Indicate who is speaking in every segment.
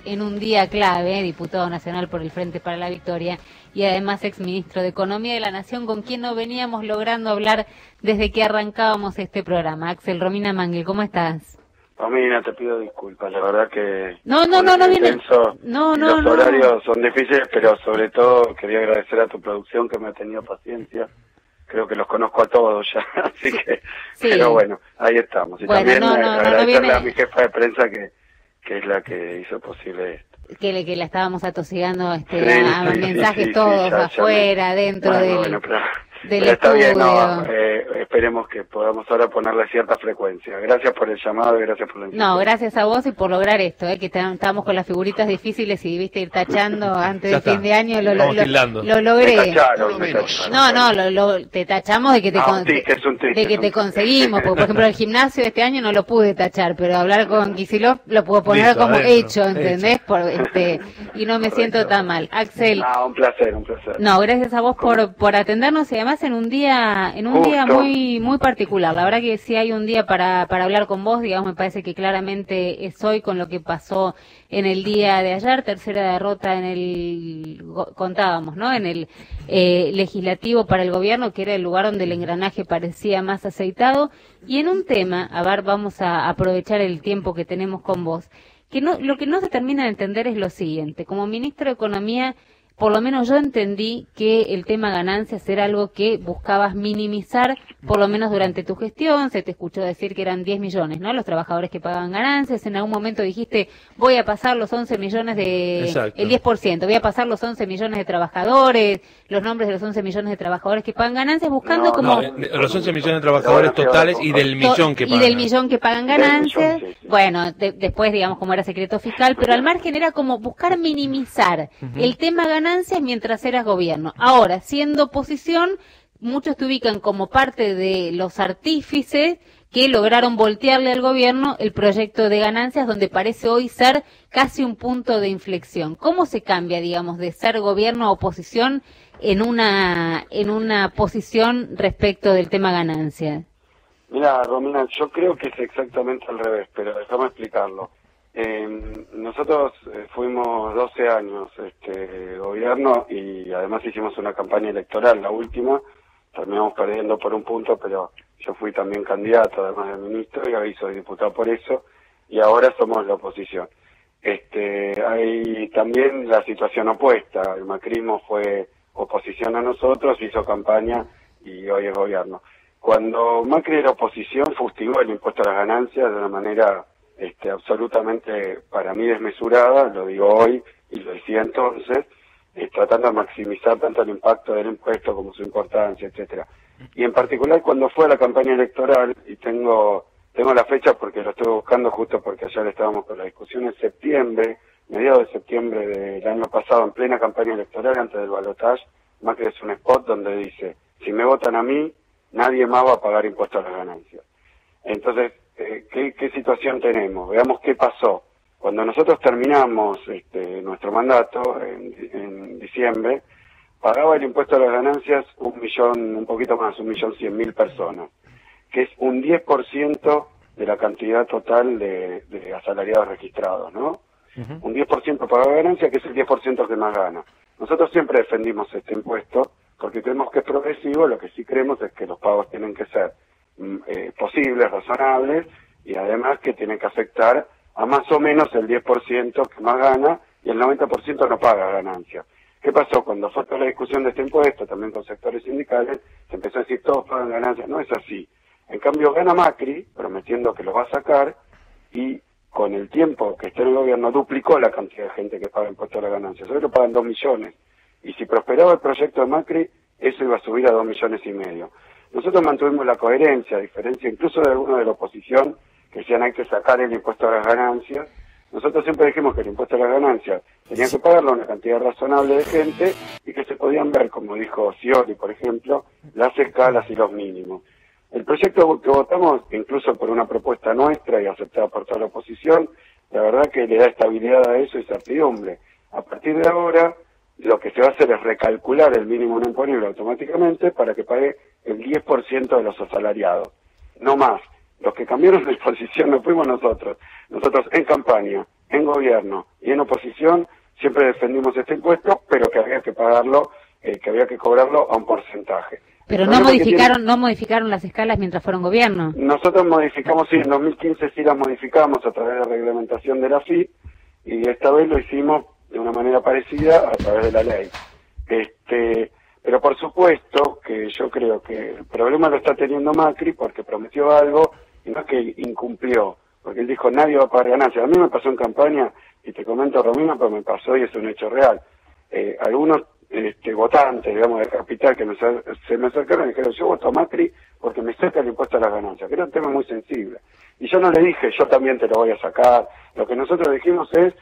Speaker 1: en un día clave, diputado nacional por el Frente para la Victoria y además exministro de Economía de la Nación, con quien no veníamos logrando hablar desde que arrancábamos este programa. Axel, Romina Mangel, ¿cómo estás?
Speaker 2: Romina, te pido disculpas, la verdad que
Speaker 1: no viene.
Speaker 2: Los horarios son difíciles, pero sobre todo quería agradecer a tu producción que me ha tenido paciencia. Creo que los conozco a todos ya, así que, sí. Pero bueno, ahí estamos. Y
Speaker 1: bueno,
Speaker 2: también agradecerle
Speaker 1: viene...
Speaker 2: a mi jefa de prensa que es la que hizo posible esto.
Speaker 1: Que la estábamos atosigando a mensajes todos, ya, afuera, dentro del
Speaker 2: pero está bien, esperemos que podamos ahora ponerle cierta frecuencia. Gracias por el llamado y gracias por la invitación.
Speaker 1: No, gracias a vos y por lograr esto, que estábamos con las figuritas difíciles y viste ir tachando antes del fin de año, lo logré. Te tachamos de que te conseguimos, porque por ejemplo el gimnasio de este año no lo pude tachar, pero hablar con Kicillof lo puedo poner como hecho, ¿entendés? Y no me siento tan mal. Axel.
Speaker 2: Un placer.
Speaker 1: No, gracias a vos por atendernos y además en un día muy particular. La verdad que si hay un día para hablar con vos, digamos, me parece que claramente es hoy con lo que pasó en el día de ayer, tercera derrota contábamos, ¿no? En el legislativo para el gobierno, que era el lugar donde el engranaje parecía más aceitado, y en un tema, vamos a aprovechar el tiempo que tenemos con vos, lo que no se termina de entender es lo siguiente. Como ministro de Economía, por lo menos yo entendí que el tema ganancias era algo que buscabas minimizar, por lo menos durante tu gestión. Se te escuchó decir que eran 10 millones, ¿no? Los trabajadores que pagaban ganancias. En algún momento dijiste, voy a pasar los 11 millones el 10%, voy a pasar los 11 millones de trabajadores, los nombres de los 11 millones de trabajadores que pagan ganancias, buscando
Speaker 3: los 11 millones de trabajadores totales y del millón que pagan.
Speaker 1: Y del millón que pagan ganancias. Bueno, después, digamos, como era secreto fiscal, pero al margen era como buscar minimizar el tema ganancias mientras eras gobierno. Ahora, siendo oposición, muchos te ubican como parte de los artífices que lograron voltearle al gobierno el proyecto de ganancias, donde parece hoy ser casi un punto de inflexión. ¿Cómo se cambia, digamos, de ser gobierno a oposición en una posición respecto del tema ganancias?
Speaker 2: Mira, Romina, yo creo que es exactamente al revés, pero déjame explicarlo. Nosotros fuimos 12 años gobierno y además hicimos una campaña electoral, la última, terminamos perdiendo por un punto, pero yo fui también candidato, además de ministro, y ahí soy diputado por eso, y ahora somos la oposición. Hay también la situación opuesta, el macrismo fue oposición a nosotros, hizo campaña y hoy es gobierno. Cuando Macri era oposición, fustigó el impuesto a las ganancias de una manera absolutamente para mí desmesurada, lo digo hoy y lo decía entonces, tratando de maximizar tanto el impacto del impuesto como su importancia, etcétera. Y en particular cuando fue a la campaña electoral, y tengo la fecha porque lo estuve buscando justo porque ayer estábamos con la discusión, en septiembre, mediados de septiembre del año pasado, en plena campaña electoral, antes del balotaje, Macri es un spot donde dice, si me votan a mí, nadie más va a pagar impuestos a las ganancias. Entonces, ¿qué situación tenemos? Veamos qué pasó. Cuando nosotros terminamos nuestro mandato en diciembre, pagaba el impuesto a las ganancias un poquito más, 1.100.000 personas, que es un 10% de la cantidad total de asalariados registrados, ¿no? Un 10% pagaba ganancias, que es el 10% que más gana. Nosotros siempre defendimos este impuesto porque creemos que es progresivo, lo que sí creemos es que los pagos tienen que ser posibles, razonables, y además que tienen que afectar a más o menos el 10% que más gana y el 90% no paga ganancias. ¿Qué pasó? Cuando fue toda la discusión de este impuesto, también con sectores sindicales, se empezó a decir todos pagan ganancias. No es así. En cambio gana Macri, prometiendo que lo va a sacar, y con el tiempo que está en el gobierno duplicó la cantidad de gente que paga impuesto a las ganancias. Hoy lo pagan 2 millones. Y si prosperaba el proyecto de Macri, eso iba a subir a 2,5 millones. Nosotros mantuvimos la coherencia, a diferencia incluso de algunos de la oposición, que decían hay que sacar el impuesto a las ganancias. Nosotros siempre dijimos que el impuesto a las ganancias tenían que pagarlo una cantidad razonable de gente y que se podían ver, como dijo Scioli, por ejemplo, las escalas y los mínimos. El proyecto que votamos, incluso por una propuesta nuestra y aceptada por toda la oposición, la verdad que le da estabilidad a eso y certidumbre. A partir de ahora, lo que se va a hacer es recalcular el mínimo no imponible automáticamente para que pague el 10% de los asalariados, no más. Los que cambiaron de posición no fuimos nosotros. Nosotros en campaña en gobierno y en oposición siempre defendimos este impuesto, pero que había que pagarlo, que había que cobrarlo a un porcentaje.
Speaker 1: Pero no modificaron las escalas mientras fueron gobierno.
Speaker 2: Nosotros modificamos, sí, en 2015 sí las modificamos a través de la reglamentación de la FIP, y esta vez lo hicimos de una manera parecida a través de la ley. Pero por supuesto que yo creo que el problema lo está teniendo Macri porque prometió algo y no es que incumplió, porque él dijo nadie va a pagar ganancias. A mí me pasó en campaña, y te comento, Romina, pero me pasó y es un hecho real. Algunos votantes, digamos, de Capital que se me acercaron y dijeron, yo voto a Macri porque me saca el impuesto a las ganancias, que era un tema muy sensible. Y yo no le dije, yo también te lo voy a sacar. Lo que nosotros dijimos es,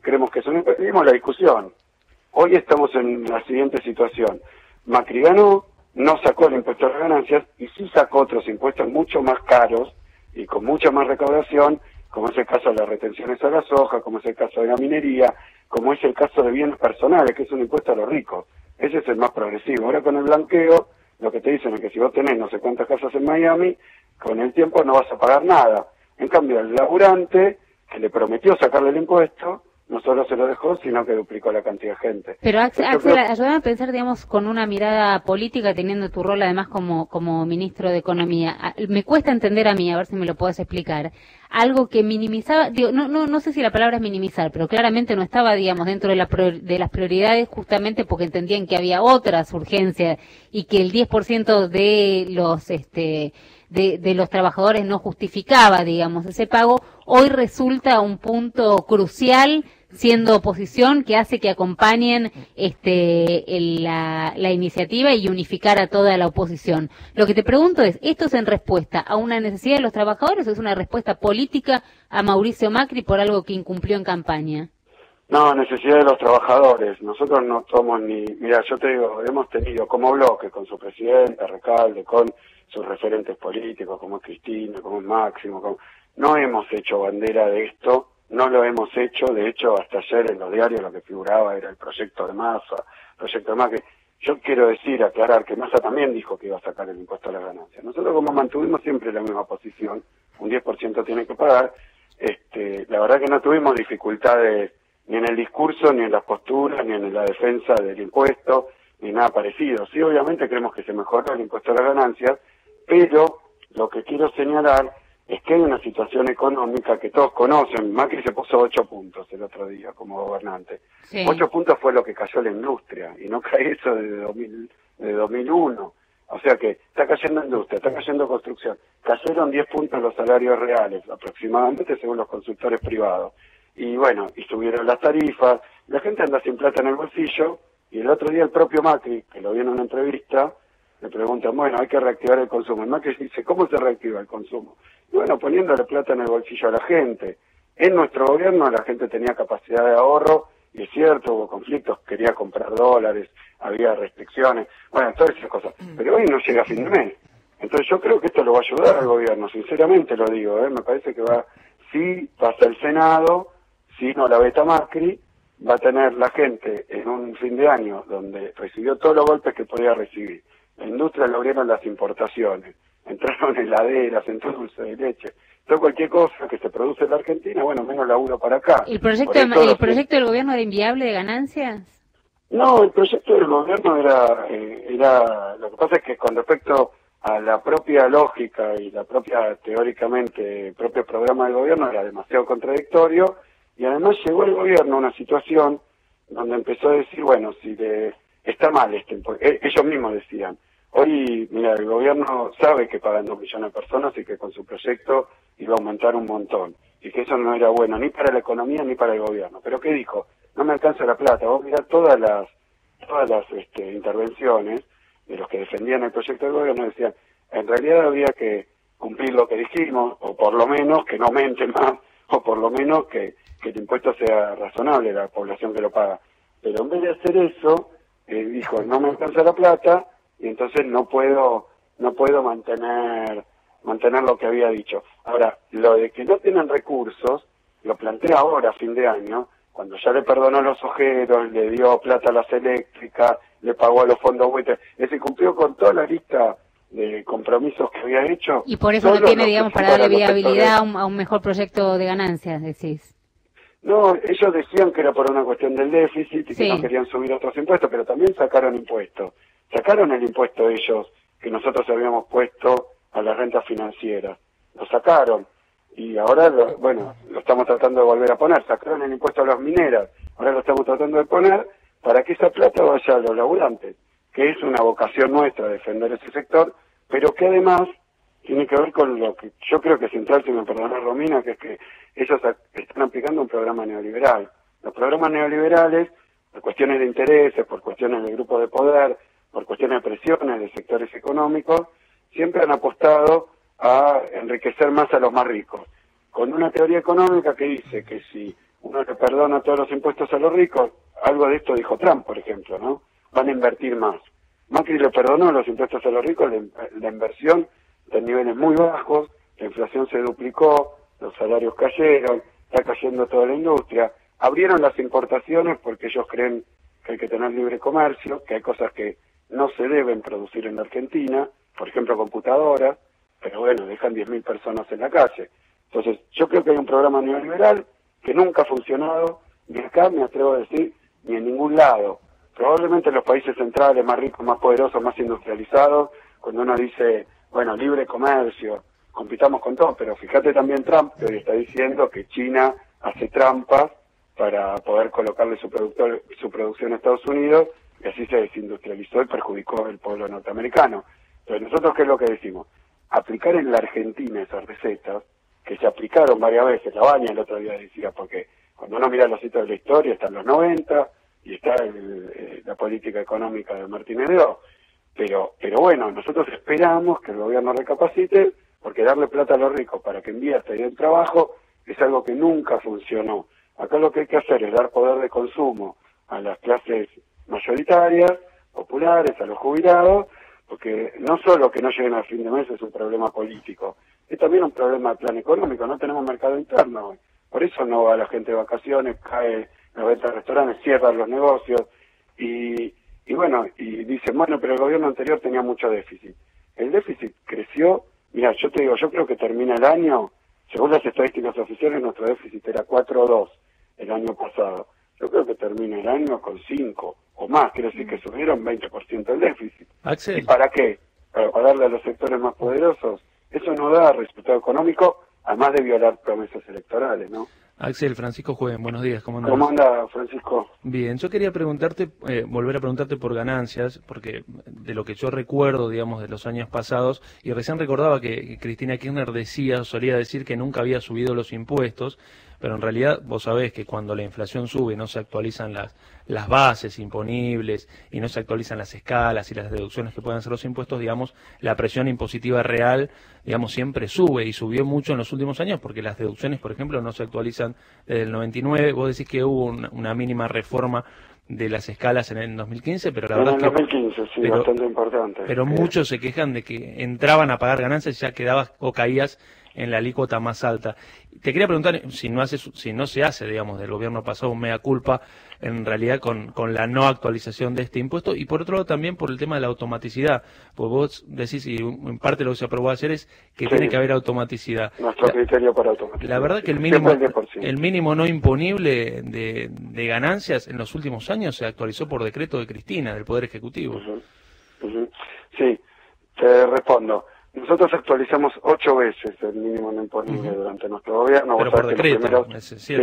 Speaker 2: creemos que dimos la discusión. Hoy estamos en la siguiente situación. Macri ganó, no sacó el impuesto a las ganancias y sí sacó otros impuestos mucho más caros y con mucha más recaudación, como es el caso de las retenciones a la soja, como es el caso de la minería, como es el caso de bienes personales, que es un impuesto a los ricos. Ese es el más progresivo. Ahora con el blanqueo, lo que te dicen es que si vos tenés no sé cuántas casas en Miami, con el tiempo no vas a pagar nada. En cambio, el laburante, que le prometió sacarle el impuesto, no solo se lo dejó, sino que duplicó la cantidad de gente.
Speaker 1: Pero Axel, ayúdame a pensar, digamos, con una mirada política, teniendo tu rol además como ministro de Economía. Me cuesta entender a mí, a ver si me lo puedes explicar, algo que minimizaba, digo, no sé si la palabra es minimizar, pero claramente no estaba, digamos, dentro de las prioridades, justamente porque entendían que había otras urgencias y que el 10% de los de los trabajadores no justificaba, digamos, ese pago. Hoy resulta un punto crucial, siendo oposición, que hace que acompañen la iniciativa y unificar a toda la oposición. Lo que te pregunto es, ¿esto es en respuesta a una necesidad de los trabajadores o es una respuesta política a Mauricio Macri por algo que incumplió en campaña?
Speaker 2: No, necesidad de los trabajadores. Nosotros no somos mira, yo te digo, hemos tenido como bloque con su presidente, Recalde, con sus referentes políticos, como es Cristina, como es Máximo, no hemos hecho bandera de esto. No lo hemos hecho, de hecho, hasta ayer en los diarios lo que figuraba era el proyecto de Massa, que yo quiero aclarar que Massa también dijo que iba a sacar el impuesto a las ganancias. Nosotros como mantuvimos siempre la misma posición, un 10% tiene que pagar, la verdad que no tuvimos dificultades ni en el discurso, ni en las posturas, ni en la defensa del impuesto, ni nada parecido. Sí, obviamente creemos que se mejoró el impuesto a las ganancias, pero lo que quiero señalar es que hay una situación económica que todos conocen. Macri se puso 8 puntos el otro día como gobernante. Sí. 8 puntos fue lo que cayó la industria, y no cae eso desde 2001. O sea que está cayendo industria, está cayendo construcción. Cayeron 10 puntos los salarios reales, aproximadamente, según los consultores privados. Y bueno, y subieron las tarifas, la gente anda sin plata en el bolsillo, y el otro día el propio Macri, que lo vio en una entrevista, le preguntan, bueno, hay que reactivar el consumo. El Macri dice, ¿cómo se reactiva el consumo? Y bueno, poniéndole plata en el bolsillo a la gente. En nuestro gobierno la gente tenía capacidad de ahorro, y es cierto, hubo conflictos, quería comprar dólares, había restricciones, bueno, todas esas cosas. Pero hoy no llega a fin de mes. Entonces yo creo que esto lo va a ayudar al gobierno, sinceramente lo digo, me parece que si pasa el Senado, si no la veta Macri, va a tener la gente en un fin de año donde recibió todos los golpes que podía recibir. La industria lo abrieron las importaciones, entraron heladeras, entró dulce de leche, todo cualquier cosa que se produce en la Argentina, bueno, menos laburo para acá.
Speaker 1: ¿El proyecto del gobierno era inviable de ganancias?
Speaker 2: No, el proyecto del gobierno era lo que pasa es que con respecto a la propia lógica y la propia, teóricamente, propio programa del gobierno era demasiado contradictorio, y además llegó el gobierno a una situación donde empezó a decir, bueno, está mal ellos mismos decían, hoy, mira, el gobierno sabe que pagan 2 millones de personas y que con su proyecto iba a aumentar un montón, y que eso no era bueno ni para la economía ni para el gobierno. Pero ¿qué dijo? No me alcanza la plata. Vos mirá todas las intervenciones de los que defendían el proyecto del gobierno, decían, en realidad habría que cumplir lo que dijimos, o por lo menos que no aumente más, o por lo menos que el impuesto sea razonable, la población que lo paga. Pero en vez de hacer eso, dijo, no me alcanza la plata, y entonces no puedo mantener lo que había dicho. Ahora, lo de que no tienen recursos, lo plantea ahora, a fin de año, cuando ya le perdonó los ojeros, le dio plata a las eléctricas, le pagó a los fondos buitres, se cumplió con toda la lista de compromisos que había hecho.
Speaker 1: Y por eso no tiene, digamos, para darle viabilidad a un mejor proyecto de ganancias, decís.
Speaker 2: No, ellos decían que era por una cuestión del déficit y que no querían subir otros impuestos, pero también sacaron impuestos. Sacaron el impuesto ellos que nosotros habíamos puesto a la renta financiera. Lo sacaron. Y ahora, lo estamos tratando de volver a poner. Sacaron el impuesto a las mineras. Ahora lo estamos tratando de poner para que esa plata vaya a los laburantes, que es una vocación nuestra defender ese sector, pero que además tiene que ver con lo que yo creo que es central, si me perdona Romina, que es que ellos están aplicando un programa neoliberal. Los programas neoliberales, por cuestiones de intereses, por cuestiones de grupos de poder, por cuestiones de presiones de sectores económicos, siempre han apostado a enriquecer más a los más ricos, con una teoría económica que dice que si uno le perdona todos los impuestos a los ricos, algo de esto dijo Trump, por ejemplo, ¿no? Van a invertir más. Macri le perdonó los impuestos a los ricos, la inversión de niveles muy bajos, la inflación se duplicó, los salarios cayeron, está cayendo toda la industria, abrieron las importaciones porque ellos creen que hay que tener libre comercio, que hay cosas que no se deben producir en la Argentina, por ejemplo computadoras, pero bueno, dejan 10.000 personas en la calle. Entonces, yo creo que hay un programa neoliberal que nunca ha funcionado, ni acá, me atrevo a decir, ni en ningún lado. Probablemente en los países centrales, más ricos, más poderosos, más industrializados, cuando uno dice, bueno, libre comercio, compitamos con todo, pero fíjate también Trump, que hoy está diciendo que China hace trampas para poder colocarle su producción a Estados Unidos, y así se desindustrializó y perjudicó al pueblo norteamericano. Entonces, nosotros, ¿qué es lo que decimos? Aplicar en la Argentina esas recetas, que se aplicaron varias veces, la Baña el otro día decía, porque cuando uno mira los hitos de la historia, están los 90, y está la política económica de Martínez de O. Pero bueno, nosotros esperamos que el gobierno recapacite, porque darle plata a los ricos para que invierta y den trabajo es algo que nunca funcionó. Acá lo que hay que hacer es dar poder de consumo a las clases mayoritarias, populares, a los jubilados, porque no solo que no lleguen al fin de mes es un problema político, es también un problema de plan económico, no tenemos mercado interno hoy. Por eso no va la gente de vacaciones, cae la venta de restaurantes, cierran los negocios, y bueno, y dicen, bueno, pero el gobierno anterior tenía mucho déficit. El déficit creció, mira, yo te digo, yo creo que termina el año, según las estadísticas oficiales, nuestro déficit era 4,2 el año pasado. Yo creo que termina el año con 5 o más, quiere decir que subieron 20% el déficit.
Speaker 3: Axel.
Speaker 2: ¿Y para qué? Para pagarle a los sectores más poderosos. Eso no da resultado económico, además de violar promesas electorales, ¿no?
Speaker 3: Axel, Francisco Juven, buenos días, ¿cómo andas?
Speaker 2: ¿Cómo anda, Francisco?
Speaker 3: Bien, yo quería preguntarte, volver a preguntarte por ganancias, porque de lo que yo recuerdo, digamos, de los años pasados, y recién recordaba que Cristina Kirchner solía decir que nunca había subido los impuestos, pero en realidad vos sabés que cuando la inflación sube no se actualizan las bases imponibles y no se actualizan las escalas y las deducciones que puedan ser los impuestos, digamos, la presión impositiva real, digamos, siempre sube y subió mucho en los últimos años porque las deducciones, por ejemplo, no se actualizan desde el 99. Vos decís que hubo una mínima reforma de las escalas en el 2015, pero la verdad es que...
Speaker 2: En el 2015, sí, bastante importante.
Speaker 3: Pero muchos se quejan de que entraban a pagar ganancias y ya quedabas o caías en la alícuota más alta. Te quería preguntar si no se hace, digamos, del gobierno pasado un mea culpa, en realidad con la no actualización de este impuesto, y por otro lado también por el tema de la automaticidad, porque vos decís, y en parte lo que se aprobó ayer es que tiene que haber automaticidad.
Speaker 2: Nuestro criterio para automatizar.
Speaker 3: La verdad que el mínimo no imponible de ganancias en los últimos años se actualizó por decreto de Cristina, del Poder Ejecutivo.
Speaker 2: Sí, te respondo. Nosotros actualizamos 8 veces el mínimo no imponible durante nuestro gobierno.
Speaker 3: Pero por decreto,
Speaker 2: sí.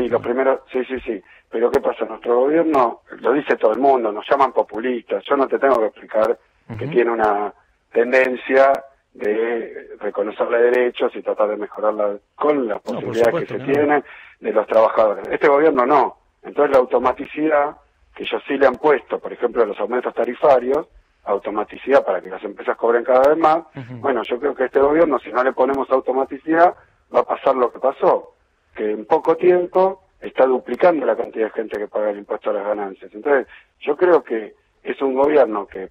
Speaker 2: Pero ¿qué pasa? Nuestro gobierno, lo dice todo el mundo, nos llaman populistas. Yo no te tengo que explicar que tiene una tendencia de reconocerle derechos y tratar de mejorarla con las posibilidades que se tienen de los trabajadores. Este gobierno no. Entonces la automaticidad, que ellos sí le han puesto, por ejemplo, los aumentos tarifarios, automaticidad para que las empresas cobren cada vez más. Bueno, yo creo que este gobierno, si no le ponemos automaticidad, va a pasar lo que pasó, que en poco tiempo está duplicando la cantidad de gente que paga el impuesto a las ganancias. Entonces, yo creo que es un gobierno que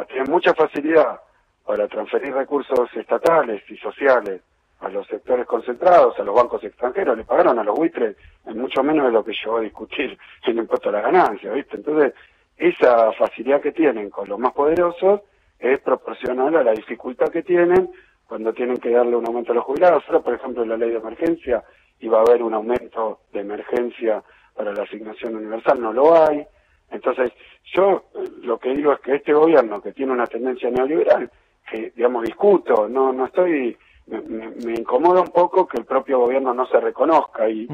Speaker 2: tiene mucha facilidad para transferir recursos estatales y sociales a los sectores concentrados, a los bancos extranjeros, le pagaron a los buitres en mucho menos de lo que llegó a discutir el impuesto a las ganancias, ¿viste? Entonces, esa facilidad que tienen con los más poderosos es proporcional a la dificultad que tienen cuando tienen que darle un aumento a los jubilados. Ahora, por ejemplo, en la ley de emergencia iba a haber un aumento de emergencia para la asignación universal, no lo hay. Entonces, yo lo que digo es que este gobierno, que tiene una tendencia neoliberal, que, digamos, discuto, no estoy, me incomoda un poco que el propio gobierno no se reconozca ahí,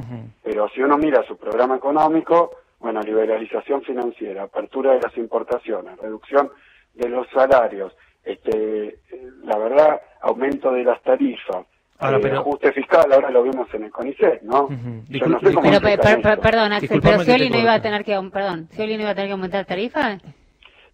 Speaker 2: pero si uno mira su programa económico, bueno, liberalización financiera, apertura de las importaciones, reducción de los salarios, la verdad, aumento de las tarifas, ajuste fiscal, ahora lo vimos en el CONICET, ¿no? Yo no sé cómo
Speaker 1: perdón, Axel, pero Scioli no iba a tener que, Scioli no iba a tener que aumentar tarifas.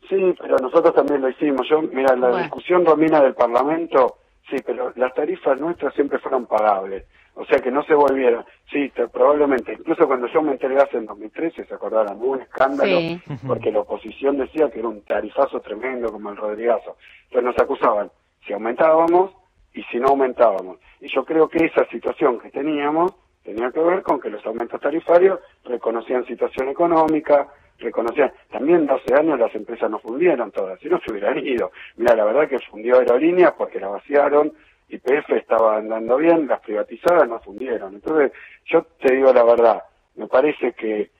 Speaker 2: Sí, pero nosotros también lo hicimos. Mira, la discusión, Romina, del Parlamento, sí, pero las tarifas nuestras siempre fueron pagables. O sea, que no se volvieron. Sí, probablemente. Incluso cuando yo aumenté el gas en 2013, se acordaron, hubo un escándalo, sí, porque la oposición decía que era un tarifazo tremendo como el Rodrigazo. Entonces nos acusaban si aumentábamos y si no aumentábamos. Y yo creo que esa situación que teníamos tenía que ver con que los aumentos tarifarios reconocían situación económica, reconocían. También 12 años las empresas no fundieron todas, si no se hubieran ido. Mira, la verdad que fundió Aerolíneas porque la vaciaron, YPF estaba andando bien, las privatizadas no fundieron. Entonces, yo te digo la verdad, me parece que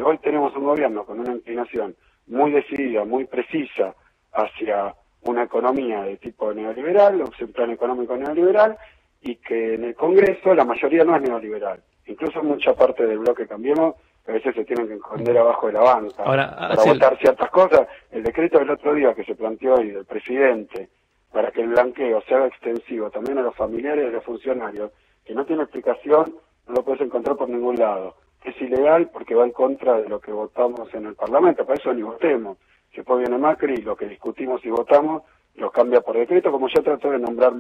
Speaker 2: hoy tenemos un gobierno con una inclinación muy decidida, muy precisa hacia una economía de tipo neoliberal, un plan económico neoliberal, y que en el Congreso la mayoría no es neoliberal. Incluso mucha parte del bloque Cambiemos a veces se tienen que esconder abajo de la banca para votar ciertas cosas. El decreto del otro día que se planteó hoy del presidente para que el blanqueo se haga extensivo también a los familiares de los funcionarios, que no tiene explicación, no lo puedes encontrar por ningún lado. Es ilegal porque va en contra de lo que votamos en el Parlamento, para eso ni votemos. Si después viene Macri y lo que discutimos y votamos lo cambia por decreto, como ya trató de nombrar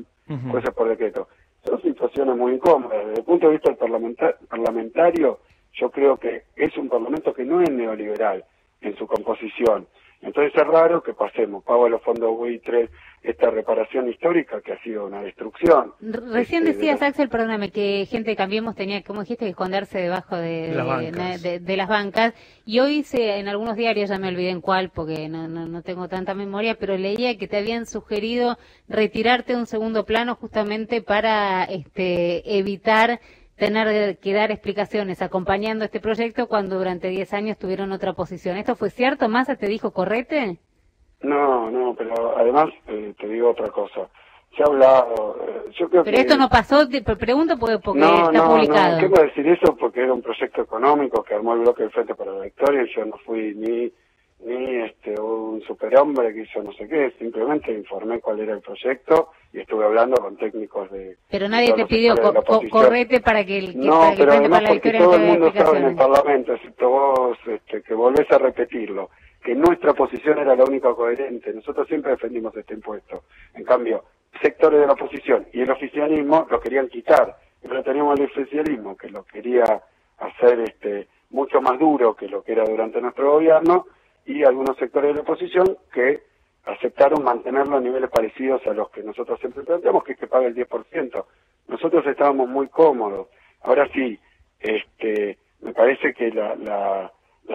Speaker 2: jueces por decreto. Son situaciones muy incómodas. Desde el punto de vista del parlamentario, yo creo que es un parlamento que no es neoliberal en su composición. Entonces es raro que pasemos, pago a los fondos buitres, esta reparación histórica que ha sido una destrucción.
Speaker 1: Recién decías, Axel, perdóname, que gente de Cambiemos tenía, como dijiste, que esconderse debajo de las bancas. Y hoy en algunos diarios, ya me olvidé en cuál, porque no tengo tanta memoria, pero leía que te habían sugerido retirarte de un segundo plano justamente para evitar tener que dar explicaciones acompañando este proyecto cuando durante 10 años tuvieron otra posición. ¿Esto fue cierto? ¿Massa te dijo correte?
Speaker 2: No, pero además te digo otra cosa. Se ha hablado, yo creo
Speaker 1: pero esto no pasó, te pregunto porque está publicado.
Speaker 2: No, ¿qué puedo decir eso? Porque era un proyecto económico que armó el bloque del Frente para la Victoria y yo no fui ni un superhombre que hizo no sé qué, simplemente informé cuál era el proyecto y estuve hablando con técnicos de...
Speaker 1: Pero nadie te pidió correte para que
Speaker 2: no, pero además porque todo el mundo estaba en el Parlamento, excepto vos, que volvés a repetirlo, que nuestra posición era la única coherente. Nosotros siempre defendimos este impuesto. En cambio, sectores de la oposición y el oficialismo lo querían quitar. Pero teníamos el oficialismo que lo quería hacer mucho más duro que lo que era durante nuestro gobierno, y algunos sectores de la oposición que aceptaron mantenerlo a niveles parecidos a los que nosotros siempre planteamos, que es que pague el 10%. Nosotros estábamos muy cómodos. Ahora sí, me parece que la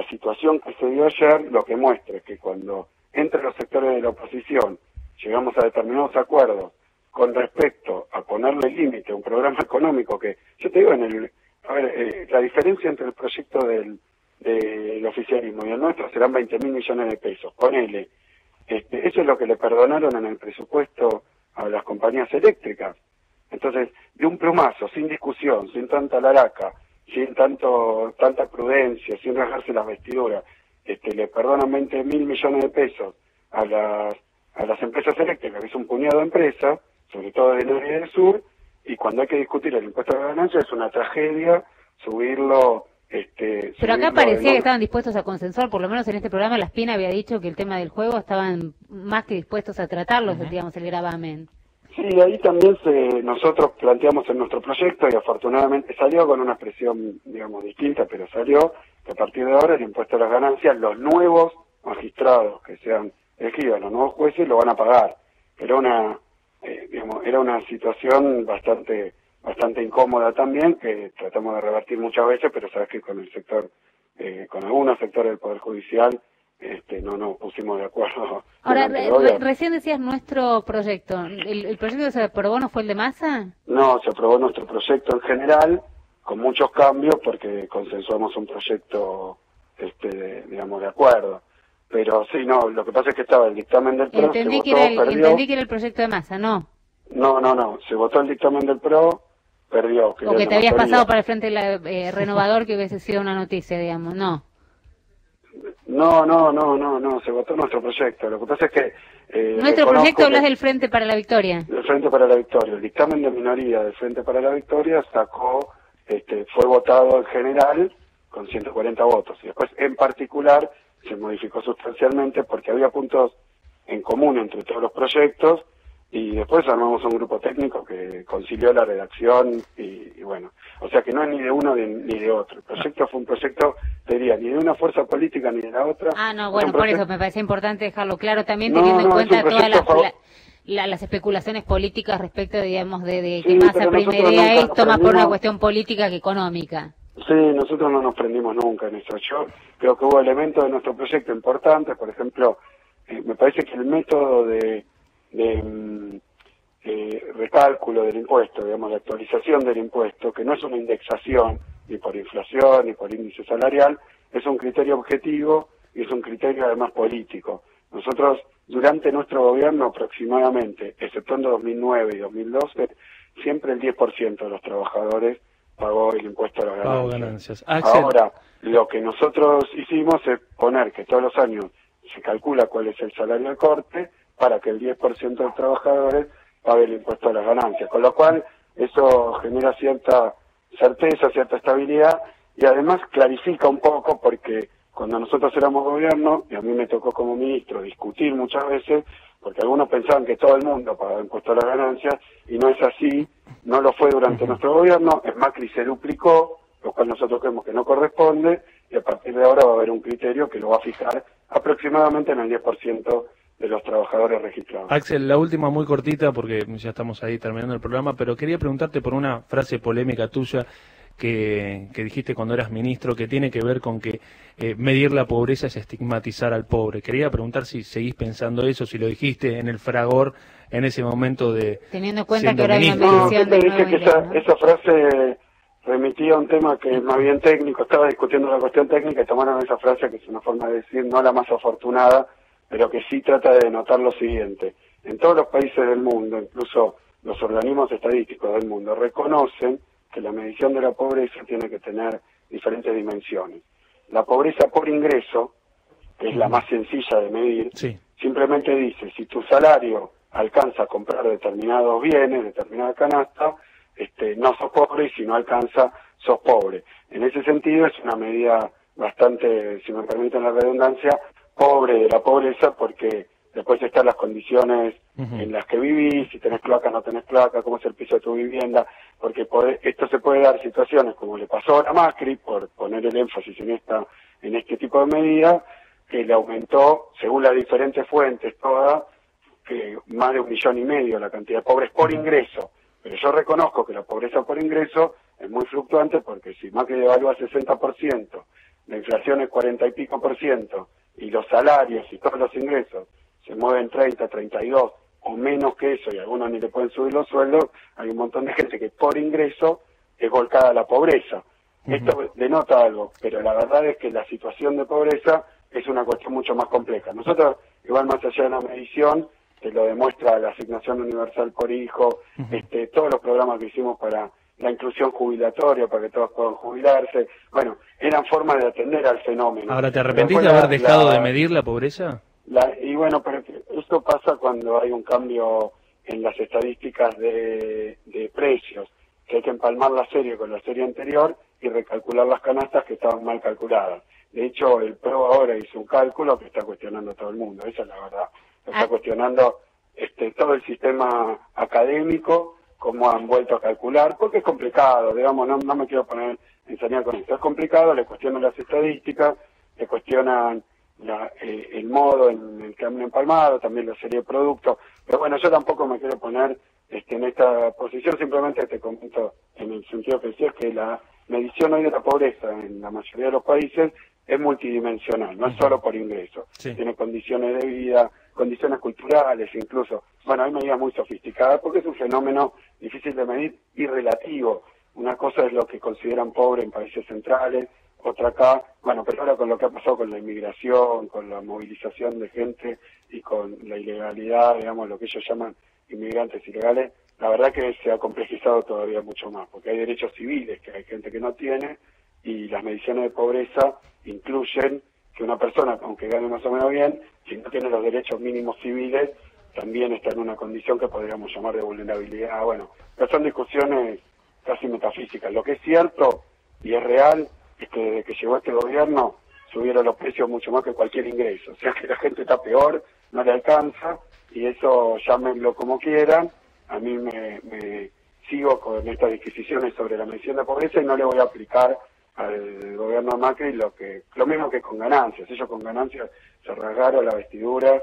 Speaker 2: situación que se dio ayer lo que muestra es que cuando entre los sectores de la oposición llegamos a determinados acuerdos con respecto a ponerle límite a un programa económico que, yo te digo, la diferencia entre el proyecto del oficialismo y el nuestro serán 20.000 millones de pesos. Ponele, eso es lo que le perdonaron en el presupuesto a las compañías eléctricas. Entonces, de un plumazo, sin discusión, sin tanta laraca, sin tanta prudencia, sin rasgarse las vestiduras, le perdonan 20.000 millones de pesos a las empresas eléctricas, que es un puñado de empresas, sobre todo del norte y del sur, y cuando hay que discutir el impuesto de ganancia es una tragedia subirlo.
Speaker 1: Pero acá parecía que estaban dispuestos a consensuar, por lo menos en este programa la Spina había dicho que el tema del juego estaban más que dispuestos a tratarlo, digamos, el gravamen.
Speaker 2: Sí, ahí también nosotros planteamos en nuestro proyecto y afortunadamente salió con una expresión, digamos, distinta, pero salió que a partir de ahora el impuesto a las ganancias, los nuevos magistrados que sean elegidos, los nuevos jueces, lo van a pagar. Pero era una situación bastante incómoda también, que tratamos de revertir muchas veces, pero sabes que con el sector, con algunos sectores del Poder Judicial, no nos pusimos de acuerdo.
Speaker 1: Ahora, recién decías nuestro proyecto. ¿El proyecto que se aprobó no fue el de Massa?
Speaker 2: No, se aprobó nuestro proyecto en general, con muchos cambios porque consensuamos un proyecto, digamos, de acuerdo. Pero sí, no, lo que pasa es que estaba el dictamen del PRO,
Speaker 1: Entendí que era el proyecto de Massa, ¿no?
Speaker 2: No, se votó el dictamen del PRO, perdió.
Speaker 1: O que te habías pasado para el Frente Renovador, que hubiese sido una noticia, digamos, ¿no?
Speaker 2: No, se votó nuestro proyecto. Lo que pasa es que...
Speaker 1: ¿Nuestro proyecto hablas del Frente para la Victoria?
Speaker 2: Del Frente para la Victoria. El dictamen de minoría del Frente para la Victoria fue votado en general con 140 votos. Y después, en particular, se modificó sustancialmente porque había puntos en común entre todos los proyectos, y después armamos un grupo técnico que concilió la redacción y bueno, o sea que no es ni de uno ni de otro. El proyecto fue un proyecto, te diría, ni de una fuerza política ni de la otra.
Speaker 1: Ah, no, bueno, por eso me parece importante dejarlo claro, también teniendo en cuenta todas las especulaciones políticas respecto, digamos, de que Massa primerea esto más por una cuestión política que económica.
Speaker 2: Sí, nosotros no nos prendimos nunca en eso. Yo creo que hubo elementos de nuestro proyecto importantes, por ejemplo, me parece que el método de recálculo del impuesto, digamos, la actualización del impuesto, que no es una indexación ni por inflación ni por índice salarial, es un criterio objetivo y es un criterio además político. Nosotros, durante nuestro gobierno aproximadamente, exceptuando 2009 y 2012, siempre el 10% de los trabajadores pagó el impuesto a las ganancias. Ahora, lo que nosotros hicimos es poner que todos los años se calcula cuál es el salario de corte para que el 10% de los trabajadores pague el impuesto a las ganancias, con lo cual eso genera cierta certeza, cierta estabilidad, y además clarifica un poco, porque cuando nosotros éramos gobierno, y a mí me tocó como ministro discutir muchas veces, porque algunos pensaban que todo el mundo pagaba impuesto a las ganancias, y no es así, no lo fue durante nuestro gobierno. En Macri se duplicó, lo cual nosotros creemos que no corresponde, y a partir de ahora va a haber un criterio que lo va a fijar aproximadamente en el 10% de los trabajadores registrados.
Speaker 3: Axel, la última muy cortita, porque ya estamos ahí terminando el programa, pero quería preguntarte por una frase polémica tuya que dijiste cuando eras ministro, que tiene que ver con que medir la pobreza es estigmatizar al pobre. Quería preguntar si seguís pensando eso, si lo dijiste en el fragor en ese momento de...
Speaker 1: Teniendo en cuenta que ahora hay una
Speaker 2: medición de dije que esa frase remitía a un tema que es más bien técnico, estaba discutiendo la cuestión técnica y tomaron esa frase, que es una forma de decir no la más afortunada, pero que sí trata de denotar lo siguiente. En todos los países del mundo, incluso los organismos estadísticos del mundo, reconocen que la medición de la pobreza tiene que tener diferentes dimensiones. La pobreza por ingreso, que es la más sencilla de medir, simplemente dice, si tu salario alcanza a comprar determinados bienes, determinada canasta, no sos pobre, y si no alcanza, sos pobre. En ese sentido es una medida bastante, si me permiten la redundancia, pobre de la pobreza, porque después están las condiciones en las que vivís, si tenés cloaca, no tenés cloaca, cómo es el piso de tu vivienda, porque esto se puede dar situaciones como le pasó a Macri, por poner el énfasis en este tipo de medidas, que le aumentó, según las diferentes fuentes todas, que más de 1,5 millones la cantidad de pobres por ingreso. Pero yo reconozco que la pobreza por ingreso es muy fluctuante, porque si Macri devalúa 60%, la inflación es 40 y pico %, y los salarios y todos los ingresos se mueven 30, 32 o menos que eso, y algunos ni le pueden subir los sueldos, hay un montón de gente que por ingreso es volcada a la pobreza. Esto denota algo, pero la verdad es que la situación de pobreza es una cuestión mucho más compleja. Nosotros, igual más allá de la medición, que lo demuestra la asignación universal por hijo, todos los programas que hicimos para la inclusión jubilatoria, para que todos puedan jubilarse, bueno, eran formas de atender al fenómeno.
Speaker 3: Ahora, ¿te arrepentís de haber dejado de medir la pobreza?
Speaker 2: Y bueno, pero esto pasa cuando hay un cambio en las estadísticas de precios, que hay que empalmar la serie con la serie anterior y recalcular las canastas que estaban mal calculadas. De hecho, el PRO ahora hizo un cálculo que está cuestionando a todo el mundo, esa es la verdad. Está cuestionando todo el sistema académico, cómo han vuelto a calcular, porque es complicado, digamos, no me quiero poner a enseñar con esto, es complicado, le cuestionan las estadísticas, le cuestionan el modo en el que han empalmado, también la serie de productos, pero bueno, yo tampoco me quiero poner en esta posición, simplemente te comento en el sentido que decías que la medición hoy de la pobreza en la mayoría de los países es multidimensional, no es solo por ingreso, tiene condiciones de vida, condiciones culturales incluso, bueno, hay medidas muy sofisticadas porque es un fenómeno difícil de medir y relativo, Una cosa es lo que consideran pobre en países centrales, otra acá, bueno, pero ahora con lo que ha pasado con la inmigración, con la movilización de gente y con la ilegalidad, digamos, lo que ellos llaman inmigrantes ilegales, la verdad que se ha complejizado todavía mucho más, porque hay derechos civiles que hay gente que no tiene, y las mediciones de pobreza incluyen que una persona, aunque gane más o menos bien, si no tiene los derechos mínimos civiles, también está en una condición que podríamos llamar de vulnerabilidad. Bueno, pero son discusiones casi metafísicas. Lo que es cierto y es real es que desde que llegó este gobierno subieron los precios mucho más que cualquier ingreso. O sea que la gente está peor, no le alcanza, y eso llámenlo como quieran. A mí me sigo con estas disquisiciones sobre la medición de pobreza y no le voy a aplicar al gobierno de Macri lo mismo que con ganancias. Ellos con ganancias se rasgaron la vestidura,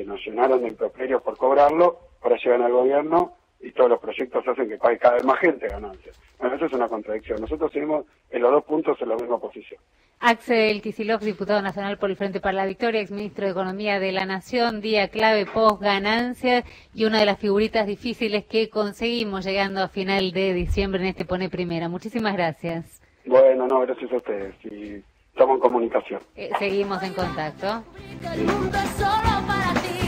Speaker 2: nos llenaron de improperios por cobrarlo, ahora llegan al gobierno y todos los proyectos hacen que pague cada vez más gente ganancias. Bueno, eso es una contradicción. Nosotros seguimos en los dos puntos en la misma posición.
Speaker 1: Axel Kicillof, diputado nacional por el Frente para la Victoria, exministro de Economía de la Nación, día clave post ganancias y una de las figuritas difíciles que conseguimos llegando a final de diciembre en este Pone Primera. Muchísimas gracias.
Speaker 2: Bueno, no, gracias a ustedes. Y estamos en comunicación.
Speaker 1: Seguimos en contacto.
Speaker 4: El mundo es solo para ti.